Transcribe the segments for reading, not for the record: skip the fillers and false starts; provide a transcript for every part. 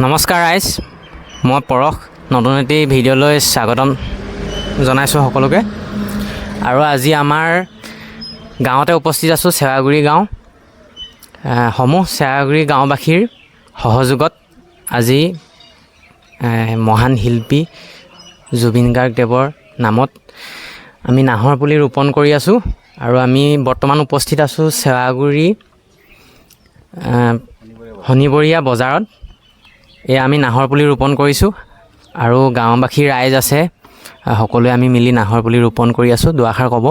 নমস্কাৰ ৰাইজ, মই পৰশ নতুন এটি ভিডিঅ'লৈ স্বাগতম জনাইছোঁ সকলোকে। আৰু আজি আমাৰ গাঁৱতে উপস্থিত আছোঁ, চেৱাগুৰি গাঁও সমূহ চেৱাগুৰি গাঁওবাসীৰ সহযোগত আজি মহান শিল্পী জুবিন গাৰ্গদেৱৰ নামত আমি নাহৰ পুলি ৰোপণ কৰি আছোঁ। আৰু আমি বৰ্তমান উপস্থিত আছোঁ চেৱাগুৰি শনিবৰীয়া বজাৰত। এয়া আমি নাহৰ পুলি ৰোপণ কৰিছোঁ আৰু গাঁওবাসী ৰাইজ আছে, সকলোৱে আমি মিলি নাহৰ পুলি ৰোপণ কৰি আছোঁ। দুআষাৰ ক'ব।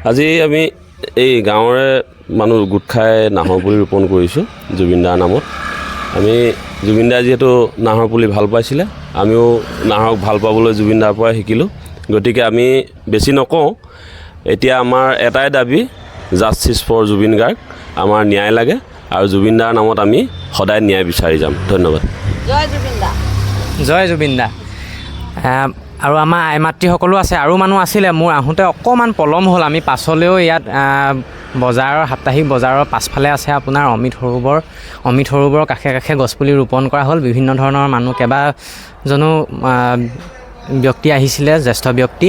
আজি আমি এই গাঁৱৰে মানুহ গোট খাই নাহৰ পুলি ৰোপণ কৰিছোঁ জুবিনদাৰ নামত। আমি জুবিনদাই যিহেতু নাহৰ পুলি ভাল পাইছিলে, আমিও নাহৰক ভাল পাবলৈ জুবিনদাৰ পৰাই শিকিলোঁ। গতিকে আমি বেছি নকওঁ, এতিয়া আমাৰ এটাই দাবী, জাষ্টিছ ফৰ জুবিন গাৰ্গ। আমাৰ ন্যায় লাগে আৰু জুবিনদাৰ নামত আমি সদায় ন্যায় বিচাৰি যাম। ধন্যবাদ। জয় জুবিনদা। জয় জুবিনদা। আৰু আমাৰ আই মাতৃসকলো আছে, আৰু মানুহ আছিলে। মোৰ আহোঁতে অকণমান পলম হ'ল। আমি পাছলৈও ইয়াত বজাৰৰ সাপ্তাহিক বজাৰৰ পাছফালে আছে আপোনাৰ অমিত সৰোবৰৰ কাষে কাষে গছপুলি ৰোপণ কৰা হ'ল। বিভিন্ন ধৰণৰ মানুহ কেইবাজনো ব্যক্তি আহিছিলে, জ্যেষ্ঠ ব্যক্তি,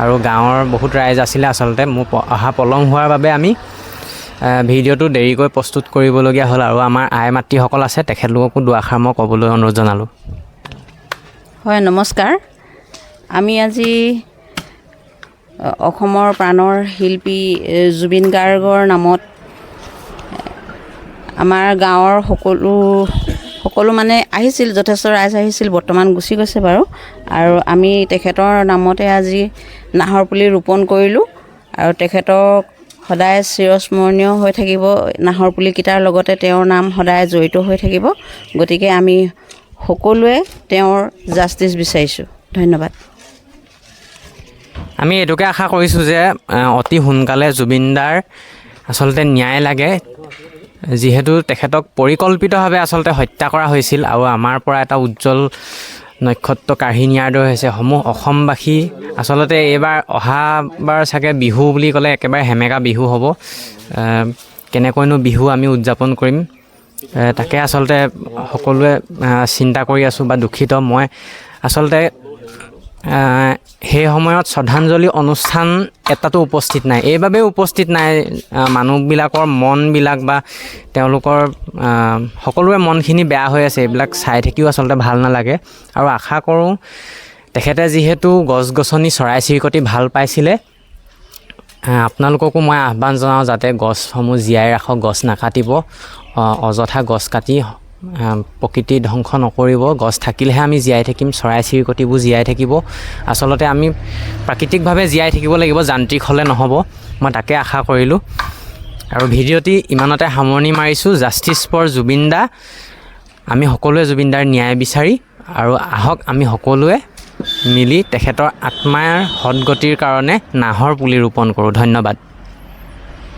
আৰু গাঁৱৰ বহুত ৰাইজ আছিলে। আচলতে মোৰ অহা পলম হোৱাৰ বাবে আমি ভিডিঅ'টো দেৰিকৈ প্ৰস্তুত কৰিবলগীয়া হ'ল। আৰু আমাৰ আই মাতৃসকল আছে, তেখেতলোককো দুআষাৰ মই ক'বলৈ অনুৰোধ জনালোঁ। হয়, নমস্কাৰ। আমি আজি অসমৰ প্ৰাণৰ শিল্পী জুবিন গাৰ্গৰ নামত আমাৰ গাঁৱৰ সকলো মানে আহিছিল, যথেষ্ট ৰাইজ আহিছিল, বৰ্তমান গুচি গৈছে বাৰু। আৰু আমি তেখেতৰ নামতে আজি নাহৰ পুলি ৰোপণ কৰিলোঁ। আৰু তেখেতক সদায় চিৰস্মৰণীয় হৈ থাকিব, নাহৰ পুলিকেইটাৰ লগতে তেওঁৰ নাম সদায় জড়িত হৈ থাকিব। গতিকে আমি সকলোৱে তেওঁৰ জাষ্টিছ বিচাৰিছোঁ। ধন্যবাদ। আমি এইটোকে আশা কৰিছোঁ যে অতি সোনকালে জুবিনদাৰ আচলতে ন্যায় লাগে, যিহেতু তেখেতক পৰিকল্পিতভাৱে আচলতে হত্যা কৰা হৈছিল। আৰু আমাৰ পৰা এটা উজ্জ্বল নক্ষত্ৰ কাঢ়ি নিয়াৰ দৰে হৈছে সমূহ অসমবাসী। আচলতে এইবাৰ অহাবাৰ চাগে বিহু বুলি ক'লে একেবাৰে সেমেকা বিহু হ'ব। কেনেকৈনো বিহু আমি উদযাপন কৰিম, তাকে আচলতে সকলোৱে চিন্তা কৰি আছোঁ বা দুখিত। মই আচলতে সেই সময়ত শ্ৰদ্ধাঞ্জলি অনুষ্ঠান এটাতো উপস্থিত নাই। এইবাবেই উপস্থিত নাই, মানুহবিলাকৰ মনবিলাক বা তেওঁলোকৰ সকলোৰে মনখিনি বেয়া হৈ আছে। এইবিলাক চাই থাকিও আচলতে ভাল নালাগে। আৰু আশা কৰোঁ তেখেতে যিহেতু গছ গছনি চৰাই চিৰিকটি ভাল পাইছিলে, আপোনালোককো মই আহ্বান জনাওঁ যাতে গছসমূহ জীয়াই ৰাখক, গছ নাকাটিব, অযথা গছ কাটি প্ৰকৃতি ধ্বংস নকৰিব। গছ থাকিলেহে আমি জীয়াই থাকিম, চৰাই চিৰিকটিবোৰ জীয়াই থাকিব। আচলতে আমি প্ৰাকৃতিকভাৱে জীয়াই থাকিব লাগিব, যান্ত্ৰিক হ'লে নহ'ব। মই তাকে আশা কৰিলোঁ। আৰু ভিডিঅ'টি ইমানতে সামৰণি মাৰিছোঁ। জাষ্টিছ ফৰ জুবিনদা। আমি সকলোৱে জুবিনদাৰ ন্যায় বিচাৰি, আৰু আহক আমি সকলোৱে মিলি তেখেতৰ আত্মাৰ সদগতিৰ কাৰণে নাহৰ পুলি ৰোপণ কৰোঁ। ধন্যবাদ।